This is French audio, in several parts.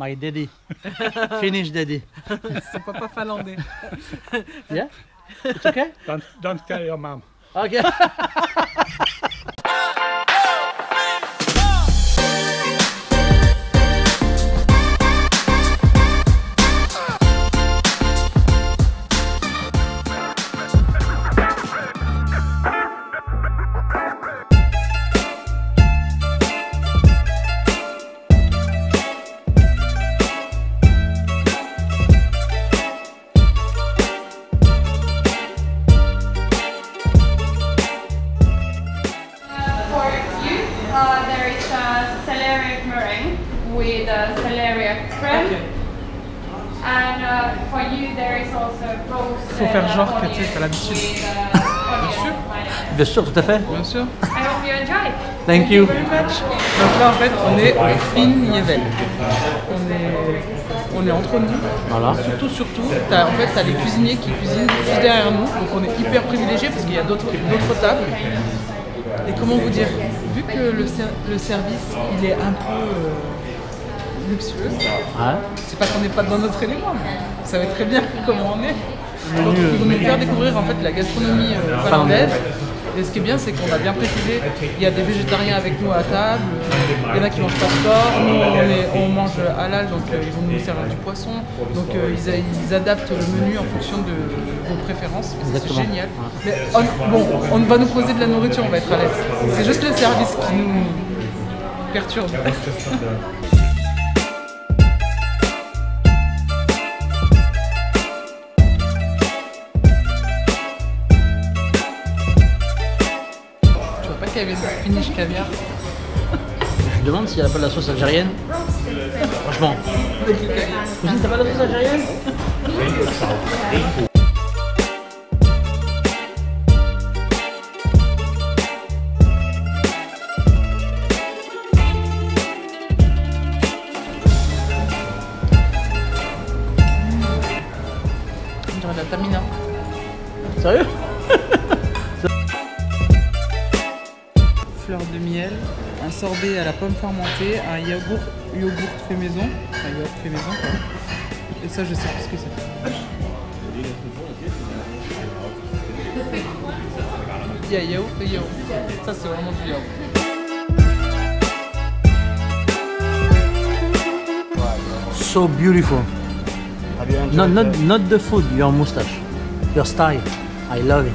My daddy. Finnish daddy. Son papa finlandais. Yeah? It's okay? Don't tell your mom. Okay. There is a celeriac meringue with a celeriac crème. Okay. And for you there is also roast Faut faire genre que tu as l'habitude. sûr. Bien sûr, tout à fait. Bien sûr. I hope you enjoy. Thank you. Very much. Donc là en fait on est au Finnjevel. On est entre nous. Voilà. Surtout, t'as les cuisiniers qui cuisinent juste derrière nous. Donc on est hyper privilégiés parce qu'il y a d'autres tables. Et comment vous dire, vu que le service il est un peu luxueux, Ouais. c'est pas qu'on n'est pas dans notre élément, mais vous savez très bien comment on est. Donc ils vont nous faire découvrir en fait la gastronomie finlandaise. Et ce qui est bien, c'est qu'on a bien précisé, il y a des végétariens avec nous à table, il y en a qui mangent pas de porc, nous on mange halal, donc ils vont nous servir du poisson. Donc ils adaptent le menu en fonction de vos préférences, et ça, c'est génial. Mais on va nous poser de la nourriture, on va être à l'aise. C'est juste le service qui nous perturbe. Qu'il y avait une Finnish caviar. Je me demande s'il n'y a pas de la sauce algérienne. Franchement. Cousine, t'as pas de la sauce algérienne? On dirait de la tamina. Sérieux? Fleur de miel, un sorbet à la pomme fermentée, un yaourt fait maison, quoi. Et ça je sais plus ce que c'est. Il y a yaourt et yaourt. Ça c'est vraiment du yaourt. So beautiful. Not the food, your mustache. Your style. I love it.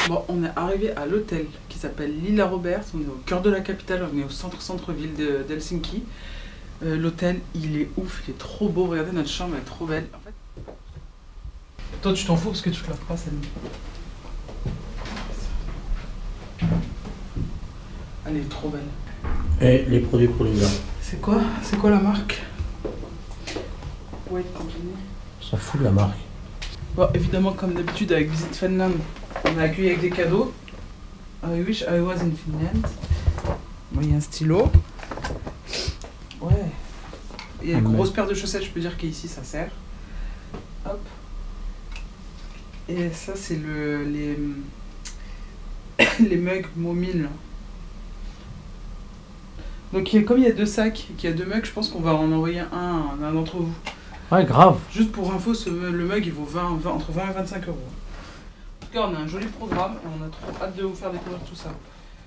Bon, on est arrivé à l'hôtel qui s'appelle Lilla Roberts, on est au cœur de la capitale, on est au centre-ville d'Helsinki. L'hôtel, il est ouf, il est trop beau, regardez notre chambre, elle est trop belle. En fait... Toi tu t'en fous parce que tu te laves pas celle-là. Elle est trop belle. Et les produits pour les gars. C'est quoi la marque? White Company. Ça fout de la marque. Bon, évidemment, comme d'habitude avec Visit Finland, on a accueilli avec des cadeaux. I wish I was in Finland. Bon, il y a un stylo. Ouais. Il y a une grosse paire de chaussettes, je peux dire qu'ici ça sert. Hop. Et ça, c'est les mugs Momil. Donc, comme il y a deux sacs, qu'il y a deux mugs, je pense qu'on va en envoyer un à un d'entre vous. Ouais, grave. Juste pour info, le mug il vaut entre 20 et 25 euros. En tout cas, on a un joli programme et on a trop hâte de vous faire découvrir tout ça.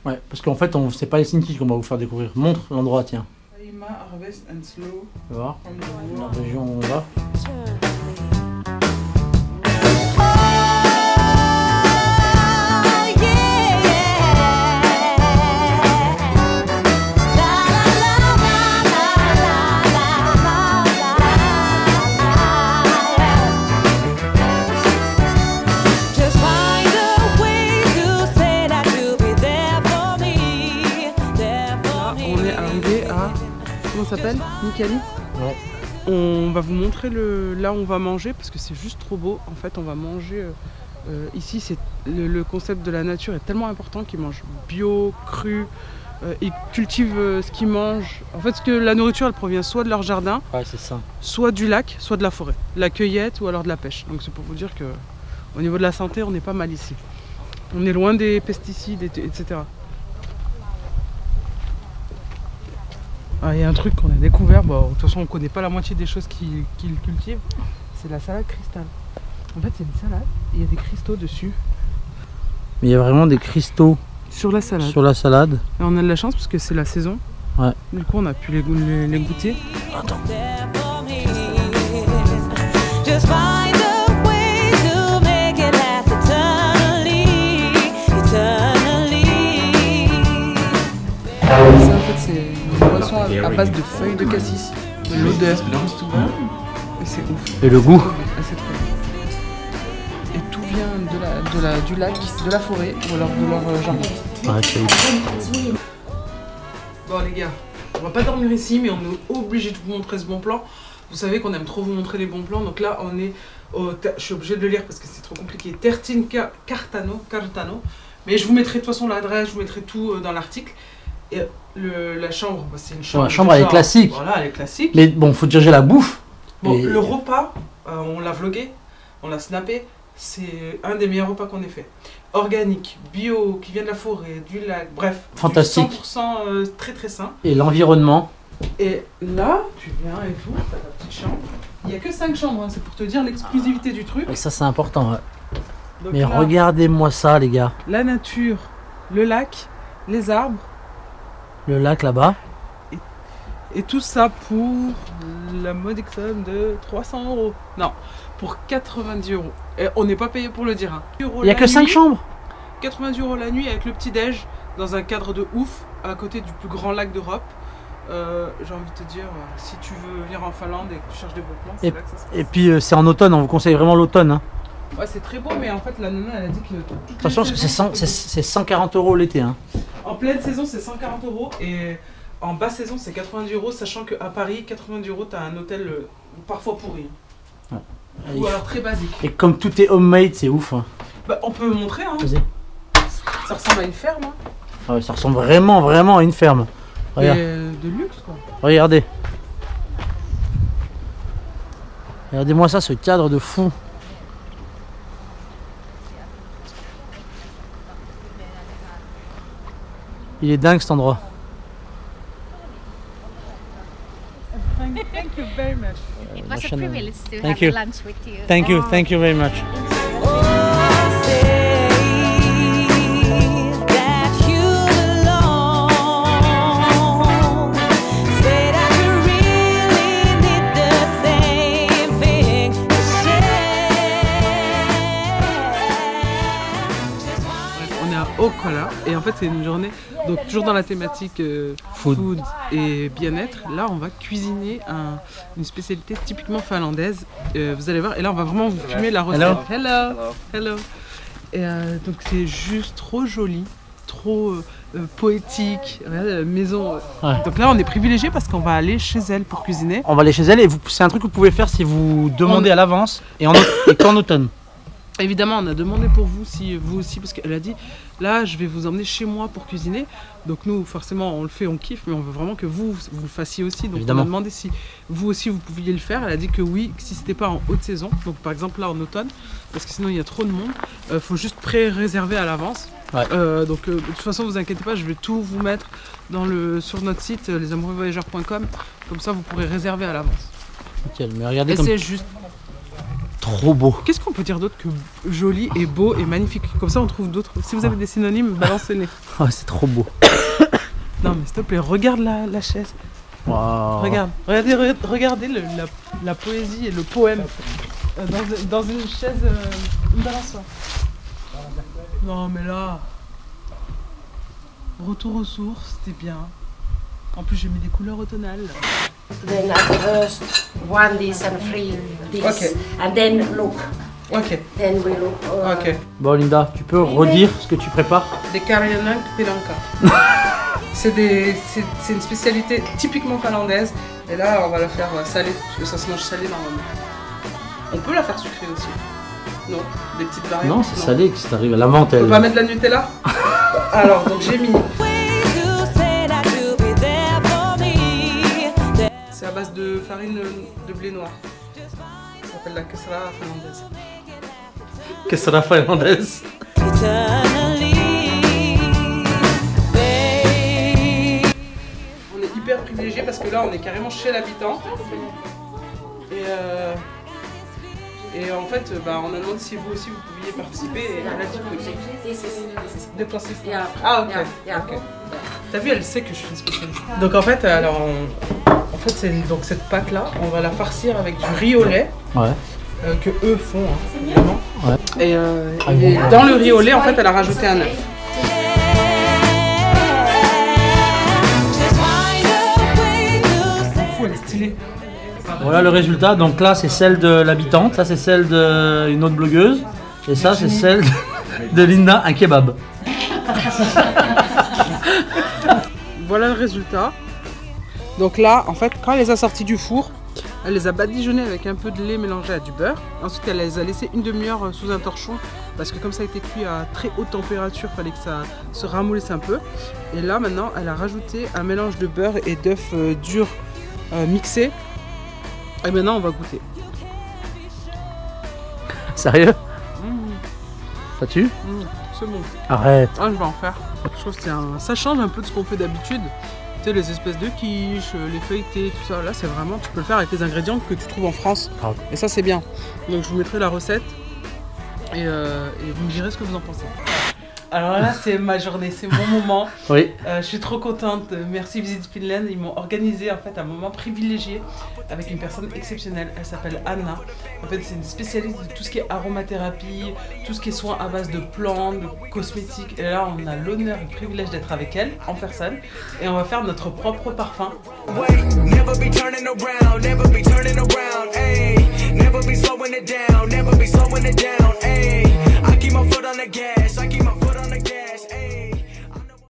Ouais, parce qu'en fait, c'est pas Helsinki qu'on va vous faire découvrir. Montre l'endroit, tiens. Aima, Harvest and Slow. Tu vas voir. On La région où on va. Comment ça s'appelle? Mikkali? Ouais. On va vous montrer là où on va manger parce que c'est juste trop beau. En fait, on va manger Ici, le concept de la nature est tellement important qu'ils mangent bio, cru, ils cultivent ce qu'ils mangent. En fait, la nourriture, elle provient soit de leur jardin, c'est ça. soit du lac, soit de la forêt. La cueillette ou alors de la pêche. Donc c'est pour vous dire qu'au niveau de la santé, on n'est pas mal ici. On est loin des pesticides, etc. Il y a un truc qu'on a découvert, de toute façon on ne connaît pas la moitié des choses qu'ils cultivent, c'est la salade cristal. En fait c'est une salade et il y a des cristaux dessus. Mais il y a vraiment des cristaux sur la salade. Sur la salade. Et on a de la chance parce que c'est la saison. Ouais. Du coup on a pu les goûter. Attends. Ça, en fait, c'est une boisson à base de feuilles de cassis, de l'odeur, et c'est ouf. Et le goût. C'est trop bon. Et tout vient du lac, de la forêt ou alors de leur jardin. Ouais, c'est ouf. Bon les gars, on va pas dormir ici, mais on est obligé de vous montrer ce bon plan. Vous savez qu'on aime trop vous montrer les bons plans, donc là on est je suis obligé de le lire parce que c'est trop compliqué. Tertin Cartano. Mais je vous mettrai de toute façon l'adresse, je vous mettrai tout dans l'article. Et la chambre, c'est une chambre. La chambre elle est classique. Voilà, elle est classique. Mais bon, faut diriger la bouffe. Bon, le repas, on l'a vlogué, on l'a snappé. C'est un des meilleurs repas qu'on ait fait. Organique, bio, qui vient de la forêt, du lac, bref. Fantastique. 100% très très sain. Et l'environnement. Et là, tu viens et tout, t'as ta petite chambre. Il n'y a que 5 chambres, hein, c'est pour te dire l'exclusivité du truc. Et ça c'est important. Ouais. Donc mais là, regardez-moi ça les gars. La nature, le lac, les arbres. Le lac là-bas. Et tout ça pour la modique somme de 300 €. Non, pour 90 €. Et on n'est pas payé pour le dire. Hein. Il n'y a que 5 chambres. 90 € la nuit avec le petit-déj dans un cadre de ouf à côté du plus grand lac d'Europe. J'ai envie de te dire, si tu veux venir en Finlande et que tu cherches des bons plans, c'est là que ça se passe. Et puis c'est en automne, on vous conseille vraiment l'automne. Hein. Ouais, c'est très beau, mais en fait la nana elle a dit que... Attention parce que c'est 140 € l'été. Hein. En pleine saison c'est 140 € et en basse saison c'est 90 €, sachant qu'à Paris, 90 € t'as un hôtel parfois pourri. Ouais. Ou alors très basique. Et comme tout est homemade, c'est ouf. Hein. Bah, on peut montrer, hein. Vas-y. Ça ressemble à une ferme. Hein. Ah ouais, ça ressemble vraiment à une ferme. Regarde. De luxe quoi. Regardez. Regardez-moi ça, ce cadre de fou. Il est dingue cet endroit. Thank you very much. It was a privilege to Thank have you. lunch with you. Thank you very much. Ocala et en fait c'est une journée donc toujours dans la thématique food et bien-être. Là on va cuisiner une spécialité typiquement finlandaise, vous allez voir, et là on va vraiment vous filmer la recette. Hello. Et donc c'est juste trop joli, trop poétique. Regardez la maison. Ouais. Donc là on est privilégié parce qu'on va aller chez elle pour cuisiner. On va aller chez elle et c'est un truc que vous pouvez faire si vous demandez à l'avance et qu'en automne. Évidemment, on a demandé pour vous, si vous aussi, parce qu'elle a dit, là, je vais vous emmener chez moi pour cuisiner. Donc nous, forcément, on le fait, on kiffe, mais on veut vraiment que vous le fassiez aussi. Donc évidemment. on a demandé si vous aussi, vous pouviez le faire. Elle a dit que oui, que si c'était pas en haute saison, donc par exemple là en automne, parce que sinon il y a trop de monde, faut juste pré-réserver à l'avance. Ouais. Donc de toute façon, vous inquiétez pas, je vais tout vous mettre sur notre site, lesamoureuxvoyageurs.com. Comme ça, vous pourrez réserver à l'avance. Nickel, mais regardez Et comme c'est juste... trop beau. Qu'est-ce qu'on peut dire d'autre que joli et beau et magnifique? Comme ça on trouve d'autres. Si vous avez des synonymes, balancez-les. Oh, c'est trop beau. Non mais s'il te plaît, regarde la chaise. Wow. Regardez la poésie et le poème dans une chaise, une balançoire. Non mais là, retour aux sources, c'était bien. En plus j'ai mis des couleurs automnales. Then at first one this and three this, Okay. and then look. Ok. Then we look. Ok. Bon Linda, tu peux redire ce que tu prépares? Des Karjalank Pelanka. C'est une spécialité typiquement finlandaise. Et là, on va la faire salée, parce que ça se mange salé normalement. On peut la faire sucrée aussi. Non, des petites variantes. Non, c'est salé que c'est arrivé. La menthe, On elle. peut pas mettre de la Nutella. Alors, donc j'ai mis. C'est à base de farine de blé noir. Ça s'appelle la Kesra finlandaise. Kesra finlandaise. On est hyper privilégié parce que là on est carrément chez l'habitant. Et en fait, on a demandé si vous aussi vous pouviez participer et elle a dit oui. Déplacer. Ah ok. Ok. T'as vu, elle sait que je suis une spécialiste. Donc en fait, c'est donc cette pâte là, on va la farcir avec du riz au lait. Ouais. Que eux font, hein, évidemment. Ouais. Et dans le riz au lait, en fait, elle a rajouté un œuf. Elle est stylée. Voilà le résultat. Donc là, c'est celle de l'habitante. Ça, c'est celle d'une autre blogueuse. Et ça, c'est celle de Linda, un kebab. Voilà le résultat. Donc là, en fait, quand elle les a sortis du four, elle les a badigeonnés avec un peu de lait mélangé à du beurre. Ensuite, elle les a laissés une demi-heure sous un torchon parce que comme ça a été cuit à très haute température, il fallait que ça se ramollisse un peu. Et là, maintenant, elle a rajouté un mélange de beurre et d'œufs durs mixés. Et maintenant, on va goûter. Sérieux? Ça tue? C'est bon. Arrête. Ah, je vais en faire. Je trouve que ça change un peu de ce qu'on fait d'habitude. Tu sais, les espèces de quiches, les feuilletés, tout ça. Là, c'est vraiment, tu peux le faire avec les ingrédients que tu trouves en France. Ah. Et ça, c'est bien. Donc, je vous mettrai la recette et vous me direz ce que vous en pensez. Alors là, c'est ma journée, c'est mon moment. Oui. Je suis trop contente. Merci Visit Finland. Ils m'ont organisé en fait un moment privilégié avec une personne exceptionnelle. Elle s'appelle Anna. En fait, c'est une spécialiste de tout ce qui est aromathérapie, tout ce qui est soins à base de plantes, de cosmétiques. Et là, on a l'honneur et le privilège d'être avec elle en personne. Et on va faire notre propre parfum. Never be slowing it down,